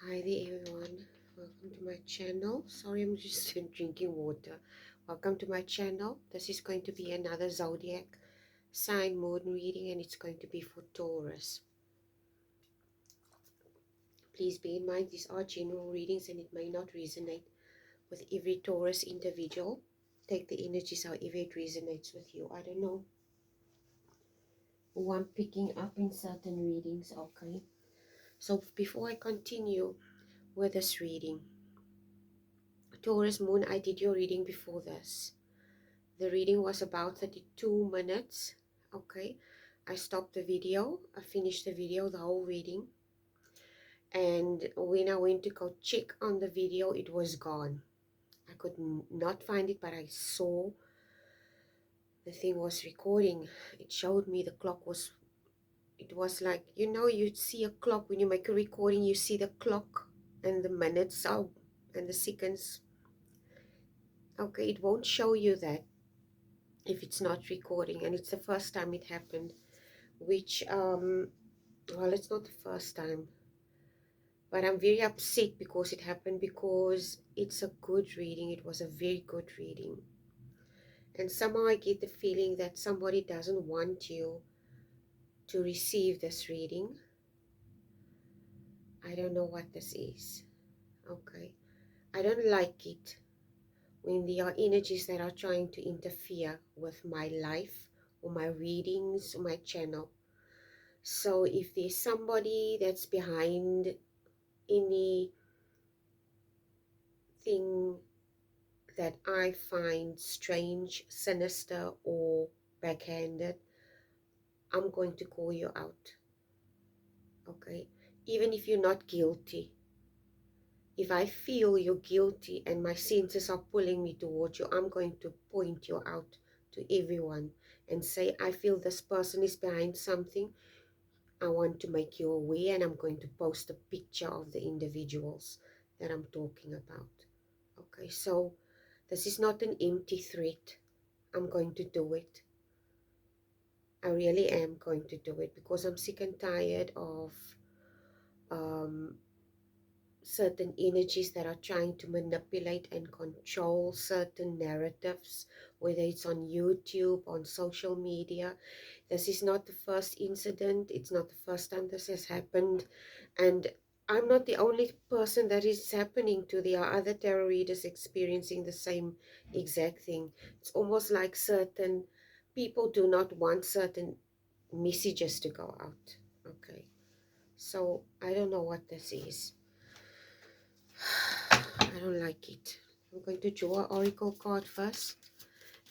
Hi there everyone, welcome to my channel. Sorry, I'm just drinking water. Welcome to my channel. This is going to be another zodiac sign moon reading, and it's going to be for Taurus. Please bear in mind these are general readings and it may not resonate with every Taurus individual. Take the energies however it resonates with you. I don't know who I'm picking up in certain readings, okay? So before I continue with this reading, Taurus moon, I did your reading before this. The reading was about 32 minutes. Okay, I stopped the video. I finished the video, the whole reading. And when I went to go check on the video, it was gone. I could not find it, but I saw the thing was recording. It showed me the clock was, it was like, you'd see a clock when you make a recording, you see the clock and the minutes are, and the seconds. Okay, it won't show you that if it's not recording, and it's the first time it happened, which well, it's not the first time, but I'm very upset because it happened, because it's a good reading. It was a very good reading, and somehow I get the feeling that somebody doesn't want you to receive this reading. I don't know what this is. Okay, I don't like it when there are energies that are trying to interfere with my life or my readings or my channel. So if there's somebody that's behind anything that I find strange, sinister, or backhanded, I'm going to call you out. Okay? Even if you're not guilty. If I feel you're guilty and my senses are pulling me towards you, I'm going to point you out to everyone and say, I feel this person is behind something. I want to make you aware, and I'm going to post a picture of the individuals that I'm talking about. Okay, so this is not an empty threat. I'm going to do it. I really am going to do it, because I'm sick and tired of um, certain energies that are trying to manipulate and control certain narratives, whether it's on YouTube, on social media. This is not the first incident. It's not the first time this has happened. And I'm not the only person that is happening to. There are other tarot readers experiencing the same exact thing. It's almost like certain people do not want certain messages to go out. Okay, so I don't know what this is. I don't like it. I'm going to draw an oracle card first,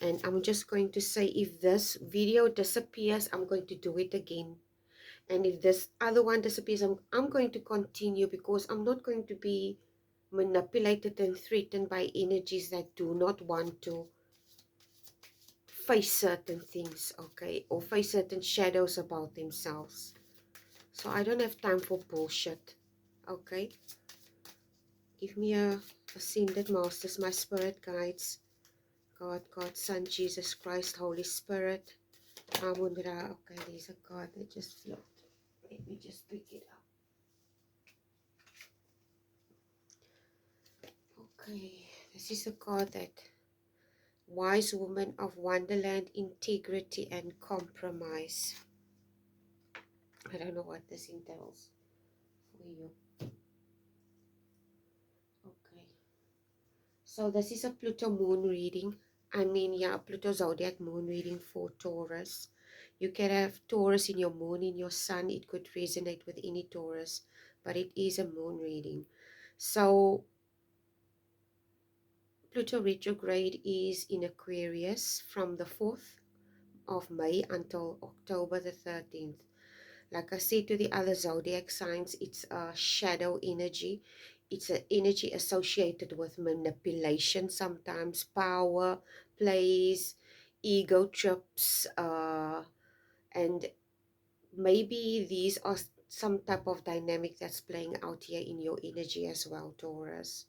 and I'm just going to say, if this video disappears, I'm going to do it again. And if this other one disappears, I'm going to continue, because I'm not going to be manipulated and threatened by energies that do not want to face certain things, okay, or face certain shadows about themselves. So I don't have time for bullshit, okay? Give me a ascended masters, my spirit guides, God, God, Son, Jesus Christ, Holy Spirit, Amun-Ra. Okay, there's a card that just flopped. Let me just pick it up. Okay, this is a card that wise woman of Wonderland, integrity and compromise. I don't know what this entails for you. Okay, so this is a Pluto moon reading. Pluto zodiac moon reading for Taurus. You can have Taurus in your moon, in your sun. It could resonate with any Taurus, but it is a moon reading. So Pluto retrograde is in Aquarius from the 4th of May until October the 13th. Like I said to the other zodiac signs, it's a shadow energy. It's an energy associated with manipulation, sometimes power plays, ego trips, and maybe these are some type of dynamic that's playing out here in your energy as well, Taurus.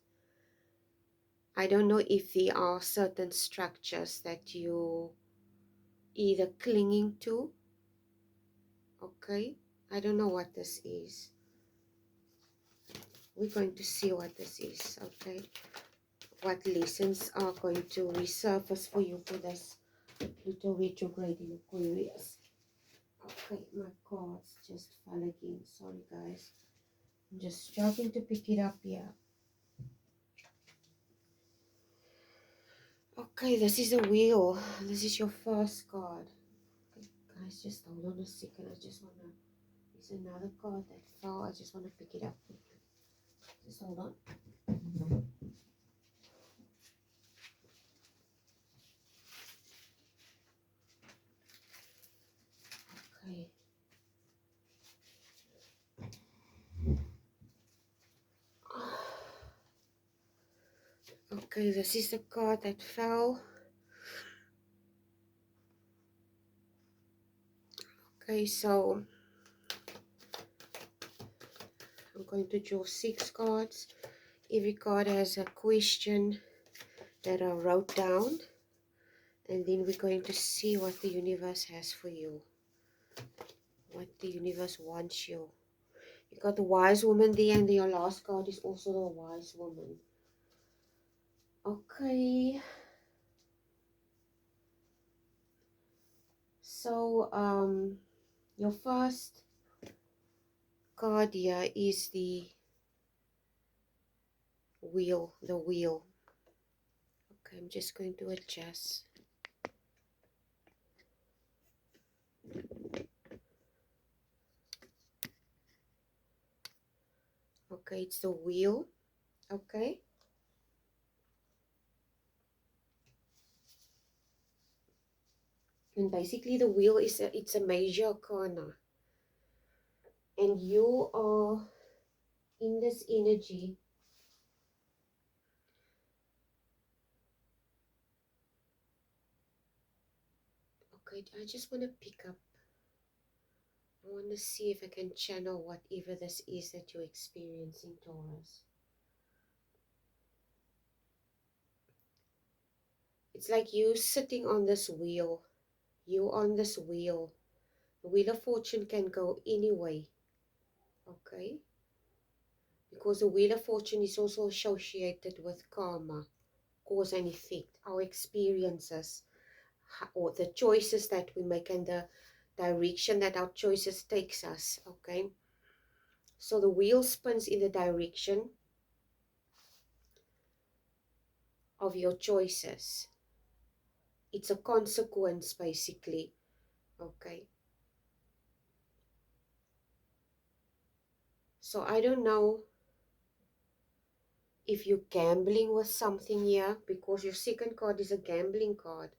I don't know if there are certain structures that you either clinging to, okay? I don't know what this is. we're going to see what this is, okay? What lessons are going to resurface for you for this Pluto retrograde in Aquarius. Okay, my cards just fell again. Sorry, guys. I'm just struggling to pick it up here. Okay, this is a wheel. This is your first card. Okay, guys, just hold on a second. I just want to... There's another card that fell. I just want to pick it up. Just hold on. Okay. Okay, this is the card that fell. Okay, so I'm going to draw 6 cards. Every card has a question that I wrote down. And then we're going to see what the universe has for you. What the universe wants you. You got the wise woman there, and your last card is also the wise woman. Okay. So, your first card here is the wheel. The wheel. Okay, I'm just going to adjust. Okay, it's the wheel. Okay. And basically the wheel is it's a major arcana. And you are in this energy. Okay, I just want to pick up. I want to see if I can channel whatever this is that you're experiencing, Taurus. It's like you sitting on this wheel. You on this wheel. The wheel of fortune can go any way. Okay? Because the wheel of fortune is also associated with karma, cause and effect, our experiences, or the choices that we make and the direction that our choices takes us. Okay? So the wheel spins in the direction of your choices. It's a consequence, basically. Okay. So I don't know if you're gambling with something here, because your second card is a gambling card.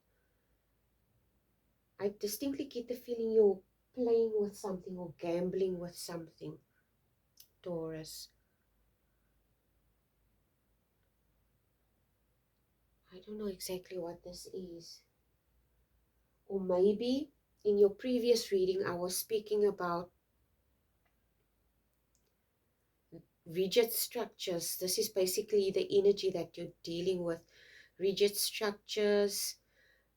I distinctly get the feeling you're playing with something or gambling with something, Taurus. I don't know exactly what this is. Or maybe in your previous reading I was speaking about rigid structures. This is basically the energy that you're dealing with. Rigid structures,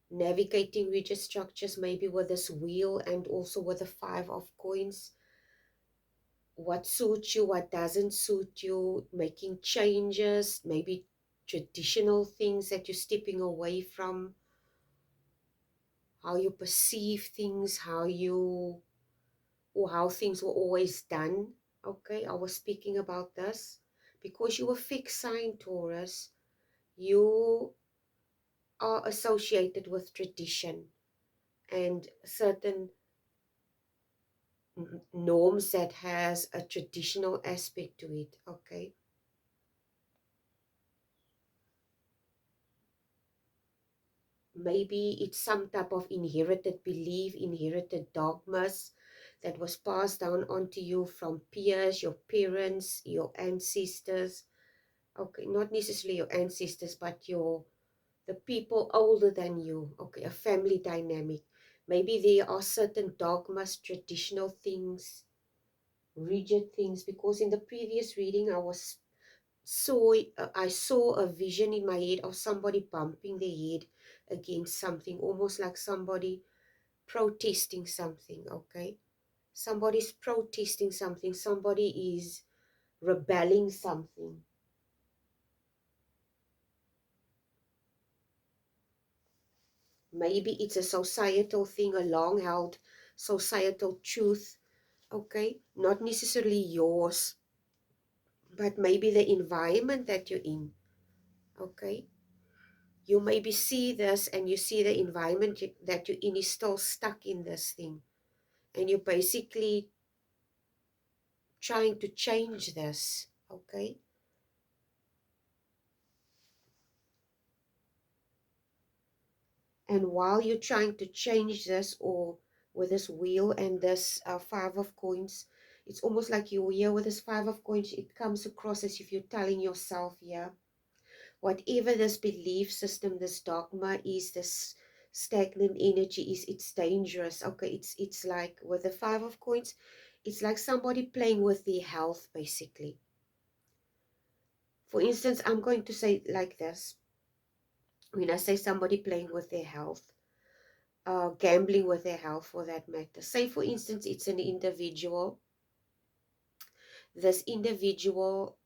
navigating rigid structures, maybe with this wheel and also with the 5 of coins. What suits you, what doesn't suit you, making changes, maybe traditional things that you're stepping away from, how you perceive things, how things were always done. Okay, I was speaking about this because you were fixed sign, Taurus. You are associated with tradition and certain norms that has a traditional aspect to it. Okay, maybe it's some type of inherited belief, inherited dogmas that was passed down onto you from peers, your parents, your ancestors. Okay, not necessarily your ancestors, but the people older than you. Okay, a family dynamic. Maybe there are certain dogmas, traditional things, rigid things, because in the previous reading I saw a vision in my head of somebody bumping their head against something, almost like somebody protesting something. Okay, somebody's protesting something, somebody is rebelling something. Maybe it's a societal thing, a long held societal truth, okay? Not necessarily yours, but maybe the environment that you're in, okay? You maybe see this and you see the environment that you're in is still stuck in this thing. And you're basically trying to change this, okay? And while you're trying to change this, or with this wheel and this five of coins, it's almost like you're here with this five of coins. It comes across as if you're telling yourself, yeah, whatever this belief system, this dogma is, this stagnant energy is, it's dangerous. Okay, it's like with the five of coins, it's like somebody playing with their health, basically. For instance, I'm going to say like this. When I say somebody playing with their health, gambling with their health for that matter. Say, for instance, it's an individual. This individual,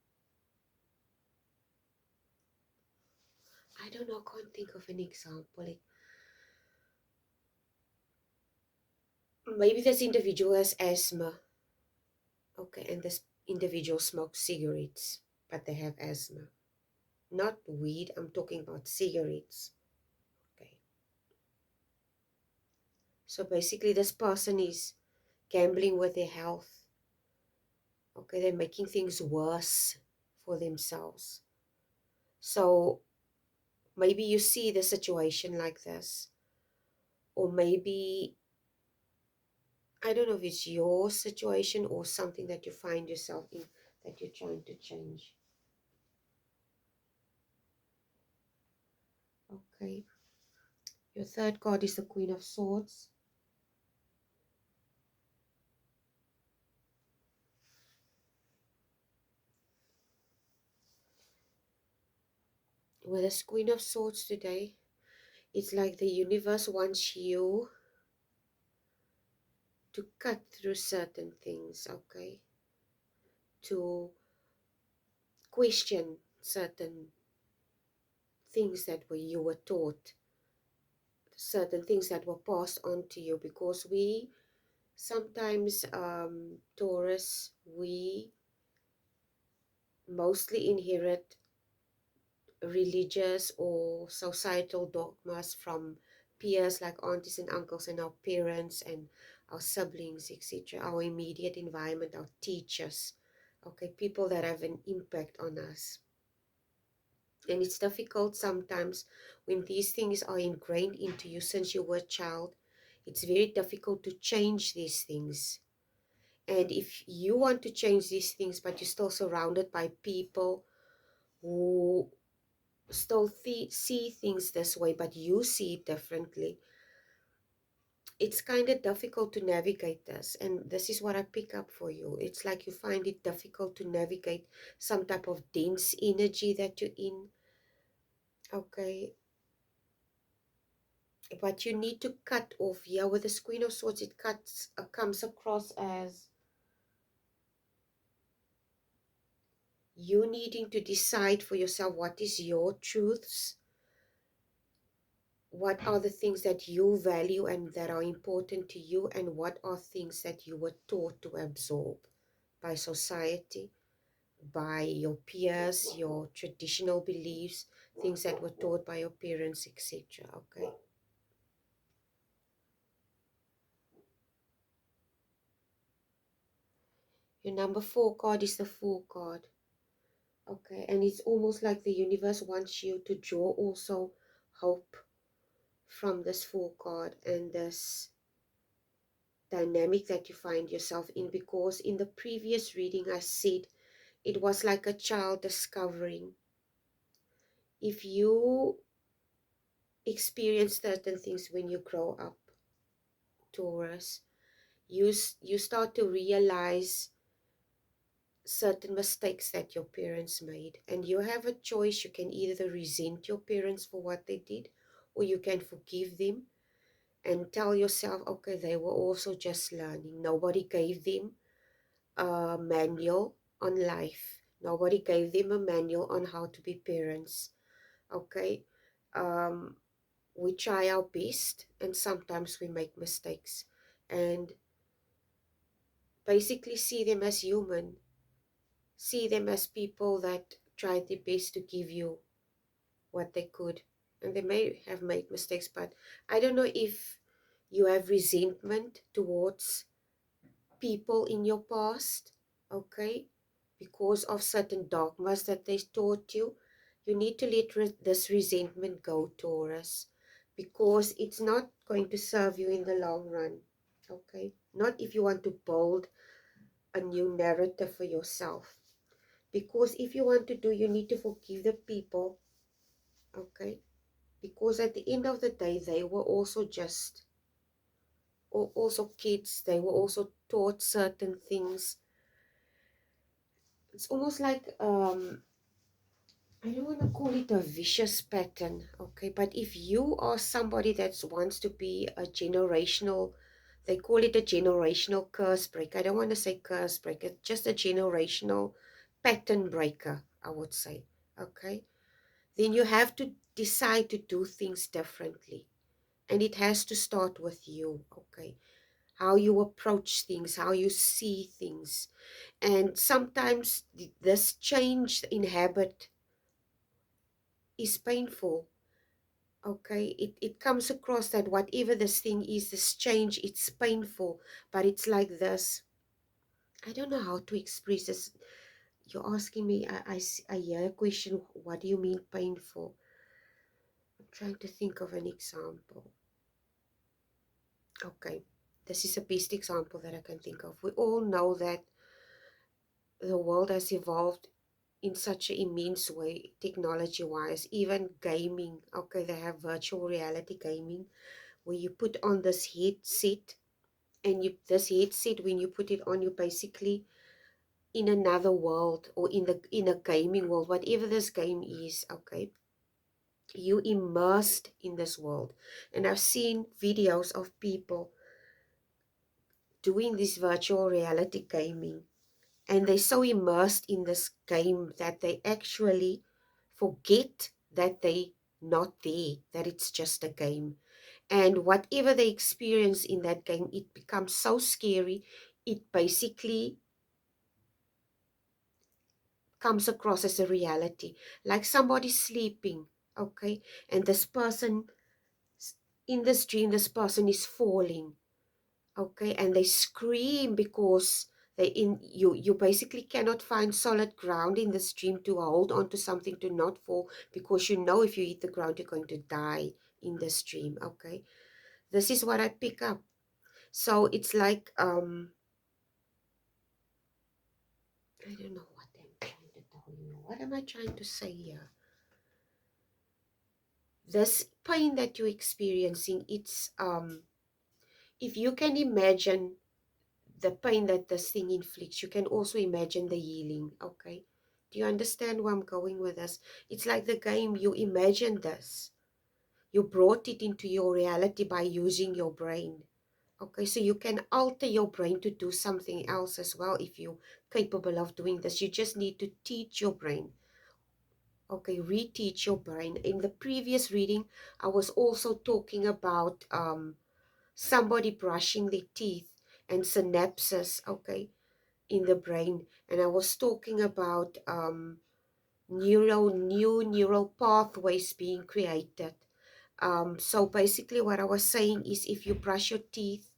I don't know, I can't think of an example. Like, maybe this individual has asthma, okay, and this individual smokes cigarettes, but they have asthma. Not weed, I'm talking about cigarettes, okay. So basically, this person is gambling with their health, okay, they're making things worse for themselves. So maybe you see the situation like this, or maybe, I don't know if it's your situation or something that you find yourself in that you're trying to change. Okay. Your third card is the Queen of Swords. With this Queen of Swords today, it's like the universe wants you to cut through certain things, okay? To question certain things that you were taught, certain things that were passed on to you, because we sometimes, Taurus, we mostly inherit religious or societal dogmas from peers like aunties and uncles and our parents and our siblings, etc., our immediate environment, our teachers, okay, people that have an impact on us. And it's difficult sometimes when these things are ingrained into you since you were a child. It's very difficult to change these things. And if you want to change these things, but you're still surrounded by people who still see things this way, but you see it differently, it's kind of difficult to navigate this. And this is what I pick up for you. It's like you find it difficult to navigate some type of dense energy that you're in, okay? But you need to cut off. Yeah, with the Queen of Swords, it comes across as you needing to decide for yourself what is your truths, what are the things that you value and that are important to you, and what are things that you were taught to absorb by society, by your peers, your traditional beliefs, things that were taught by your parents, etc. Okay. Your number 4 card is the Fool card. Okay, and it's almost like the universe wants you to draw also hope from this Fool card and this dynamic that you find yourself in, because in the previous reading I said it was like a child discovering. If you experience certain things when you grow up, Taurus, you start to realize certain mistakes that your parents made, and you have a choice. You can either resent your parents for what they did, or you can forgive them and tell yourself, okay, they were also just learning. Nobody gave them a manual. on life. Nobody gave them a manual on how to be parents. Okay, we try our best, and sometimes we make mistakes. And basically, see them as human. See them as people that tried their best to give you what they could. And they may have made mistakes, but I don't know if you have resentment towards people in your past, okay, because of certain dogmas that they taught you. You need to let this resentment go, Taurus, because it's not going to serve you in the long run, okay? Not if you want to build a new narrative for yourself. Because if you want to do, you need to forgive the people, okay? Because at the end of the day, they were also just, or also kids. They were also taught certain things. It's almost like I don't want to call it a vicious pattern, okay, but if you are somebody that wants to be a generational, they call it a generational curse breaker. I don't want to say curse breaker, just a generational pattern breaker, I would say, okay, then you have to decide to do things differently. And it has to start with you, okay? How you approach things, how you see things. And sometimes this change in habit is painful, okay? It comes across that whatever this thing is, this change, it's painful. But it's like this. I don't know how to express this. You're asking me, I hear a question, what do you mean painful? I'm trying to think of an example. Okay, this is the best example that I can think of. We all know that the world has evolved in such an immense way, technology-wise, even gaming. Okay, they have virtual reality gaming, where you put on this headset, and this headset, when you put it on, you basically in another world, or in a gaming world, whatever this game is, okay, you immersed in this world. And I've seen videos of people doing this virtual reality gaming, and they're so immersed in this game that they actually forget that they not there, that it's just a game. And whatever they experience in that game, it becomes so scary, it basically comes across as a reality. Like somebody sleeping, okay, and this person, in this dream, this person is falling, okay, and they scream because you basically cannot find solid ground in the stream to hold on to something, to not fall, because you know if you hit the ground you're going to die in the stream, okay. This is what I pick up. So it's like I don't know what I'm trying to tell you. What am I trying to say here? This pain that you're experiencing, it's if you can imagine the pain that this thing inflicts, you can also imagine the healing, okay? Do you understand where I'm going with this? It's like the game, you imagine this. You brought it into your reality by using your brain, okay? So you can alter your brain to do something else as well if you're capable of doing this. You just need to teach your brain, okay? Reteach your brain. In the previous reading, I was also talking about somebody brushing their teeth and synapses, okay, in the brain, and I was talking about new neural pathways being created. So basically what I was saying is, if you brush your teeth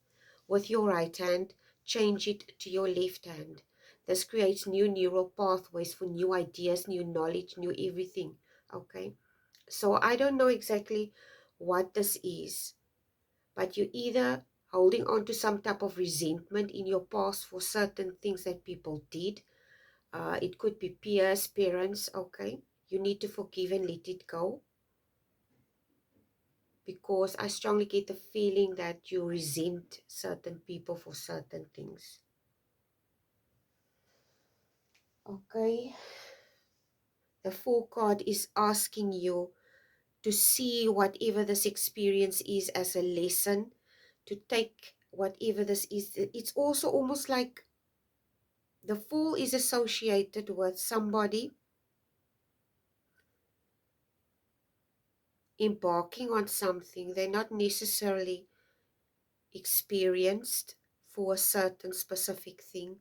with your right hand, change it to your left hand. This creates new neural pathways for new ideas, new knowledge, new everything, okay? So I don't know exactly what this is, but you either holding on to some type of resentment in your past for certain things that people did. It could be peers, parents, okay? You need to forgive and let it go, because I strongly get the feeling that you resent certain people for certain things. Okay? The Fool card is asking you to see whatever this experience is as a lesson, to take whatever this is. It's also almost like The Fool is associated with somebody embarking on something. They're not necessarily experienced for a certain specific thing,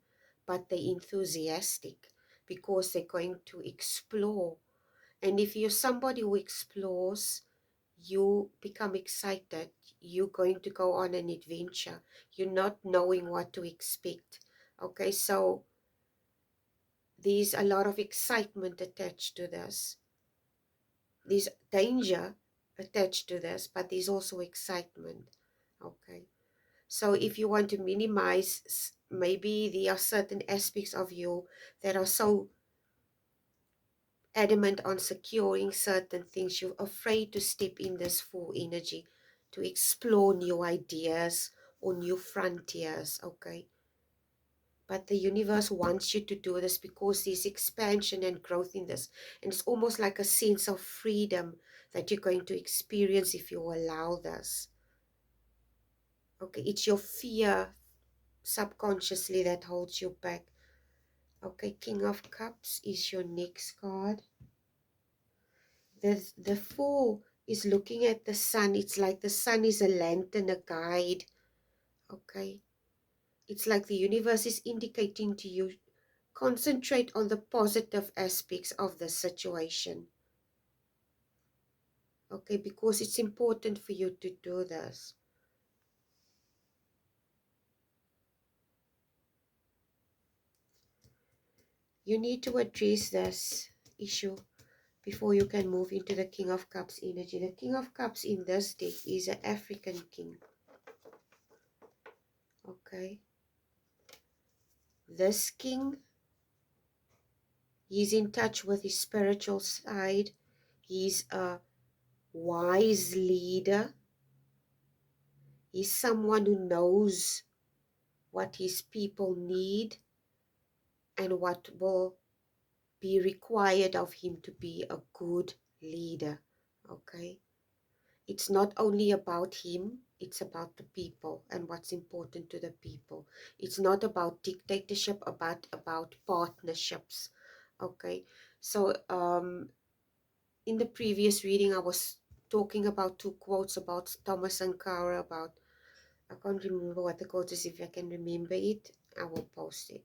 but they're enthusiastic because they're going to explore. And if you're somebody who explores, you become excited. You're going to go on an adventure. You're not knowing what to expect. Okay, so there's a lot of excitement attached to this. There's danger attached to this, but there's also excitement. Okay. So if you want to minimize, maybe there are certain aspects of you that are so adamant on securing certain things, you're afraid to step in this full energy, to explore new ideas or new frontiers, okay? But the universe wants you to do this because there's expansion and growth in this. And it's almost like a sense of freedom that you're going to experience if you allow this. Okay, it's your fear subconsciously that holds you back. Okay, King of Cups is your next card. The Fool is looking at the sun. It's like the sun is a lantern, a guide. Okay, it's like the universe is indicating to you, concentrate on the positive aspects of the situation. Okay, because it's important for you to do this. You need to address this issue before you can move into the King of Cups energy. The King of Cups in this deck is an African king. Okay. This king, he's in touch with his spiritual side. He's a wise leader. He's someone who knows what his people need and what will be required of him to be a good leader. Okay. It's not only about him, it's about the people and what's important to the people. It's not about dictatorship, about partnerships. Okay. So in the previous reading, I was talking about two quotes about Thomas Sankara, about, I can't remember what the quote is. If I can remember it, I will post it.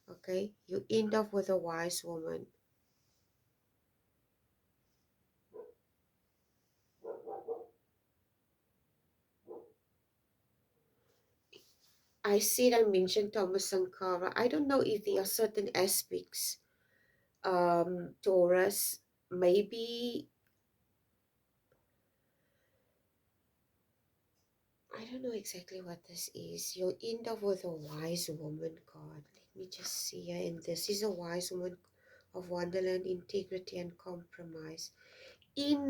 Okay. You end up with a wise woman. I mentioned Thomas Sankara. I don't know if there are certain aspects, Taurus, maybe, I don't know exactly what this is. You'll end up with a wise woman card. Let me just see here. And this is a wise woman of wonderland, integrity, and compromise. In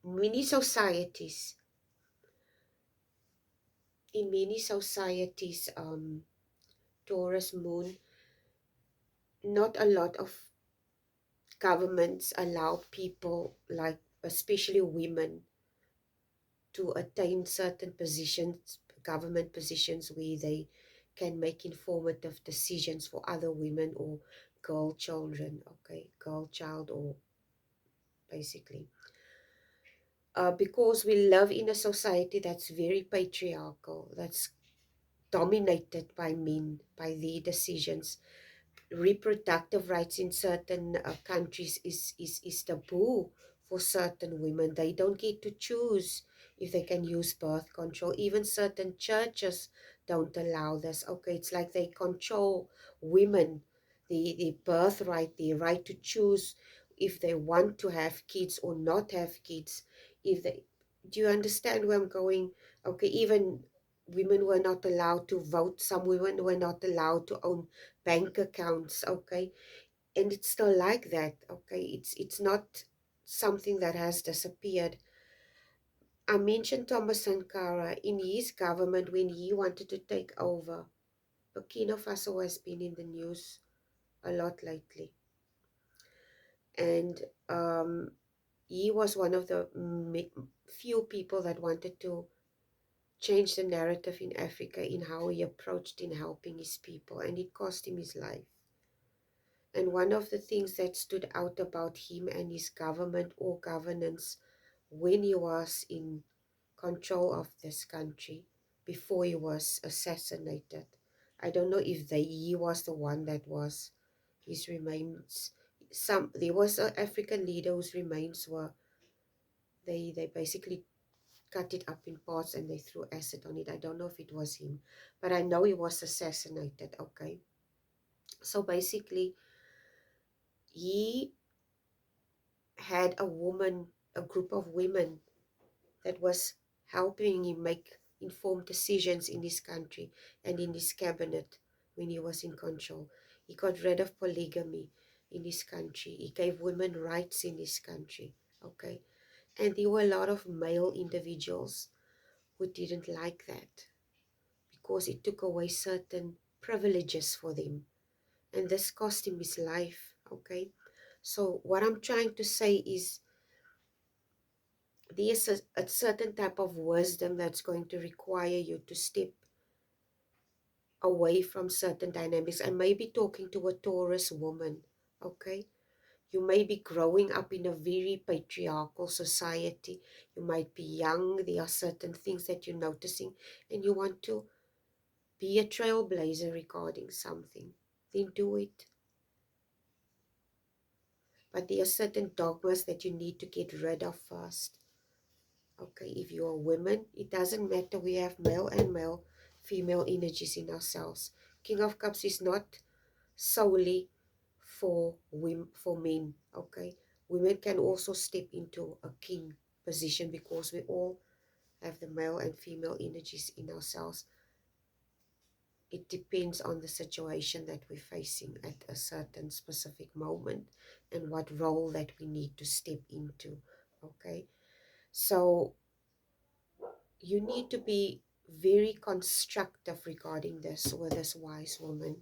many societies, Taurus moon, not a lot of governments allow people, like especially women, to attain certain positions, government positions, where they can make informative decisions for other women or girl children, okay, girl child, or basically. Because we live in a society that's very patriarchal, that's dominated by men, by their decisions. Reproductive rights in certain countries is taboo for certain women. They don't get to choose if they can use birth control. Even certain churches don't allow this. Okay, it's like they control women, the birthright, the right to choose if they want to have kids or not have kids. If they, do you understand where I'm going? Okay, even women were not allowed to vote. Some women were not allowed to own bank accounts. Okay, and it's still like that. Okay, it's not something that has disappeared. I mentioned Thomas Sankara. In his government, when he wanted to take over, Burkina Faso has been in the news a lot lately, and he was one of the few people that wanted to changed the narrative in Africa in how he approached in helping his people, and it cost him his life. And one of the things that stood out about him and his government or governance when he was in control of this country before he was assassinated. I don't know if he was the one that was his remains. There was an African leader whose remains were they basically cut it up in parts and they threw acid on it. I don't know if it was him, but I know he was assassinated. Okay, so basically he had a group of women that was helping him make informed decisions in his country and in his cabinet when he was in control. He got rid of polygamy in his country. He gave women rights in his country. Okay. And there were a lot of male individuals who didn't like that because it took away certain privileges for them. And this cost him his life. Okay. So what I'm trying to say is there's a certain type of wisdom that's going to require you to step away from certain dynamics. I may be talking to a Taurus woman, okay? You may be growing up in a very patriarchal society. You might be young. There are certain things that you're noticing and you want to be a trailblazer regarding something. Then do it. But there are certain dogmas that you need to get rid of first. Okay, if you are women, it doesn't matter. We have male and female energies in ourselves. King of Cups is not solely for women, for men. Okay, women can also step into a king position because we all have the male and female energies in ourselves. It depends on the situation that we're facing at a certain specific moment and what role that we need to step into. Okay, so you need to be very constructive regarding this with this wise woman.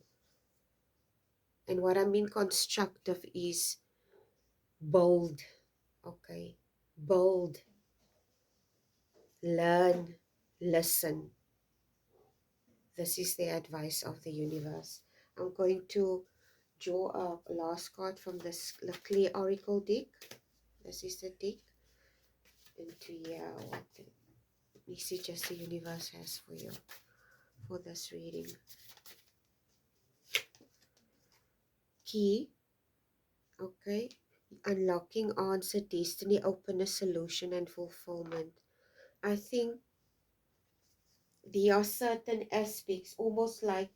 And what I mean constructive is bold, okay? Bold, learn, listen. This is the advice of the universe. I'm going to draw a last card from this clear oracle deck. This is the deck. And to hear what the messages the universe has for you for this reading. Key, okay? Unlocking answer, destiny, openness, solution, and fulfillment. I think there are certain aspects, almost like,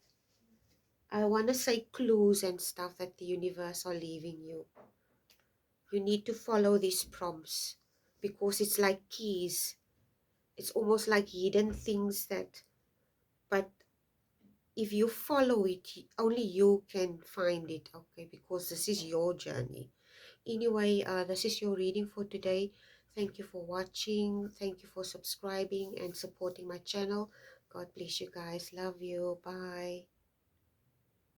I want to say clues and stuff that the universe are leaving you. You need to follow these prompts because it's like keys. It's almost like hidden things that, but if you follow it, only you can find it, okay? Because this is your journey. Anyway, this is your reading for today. Thank you for watching. Thank you for subscribing and supporting my channel. God bless you guys. Love you. Bye.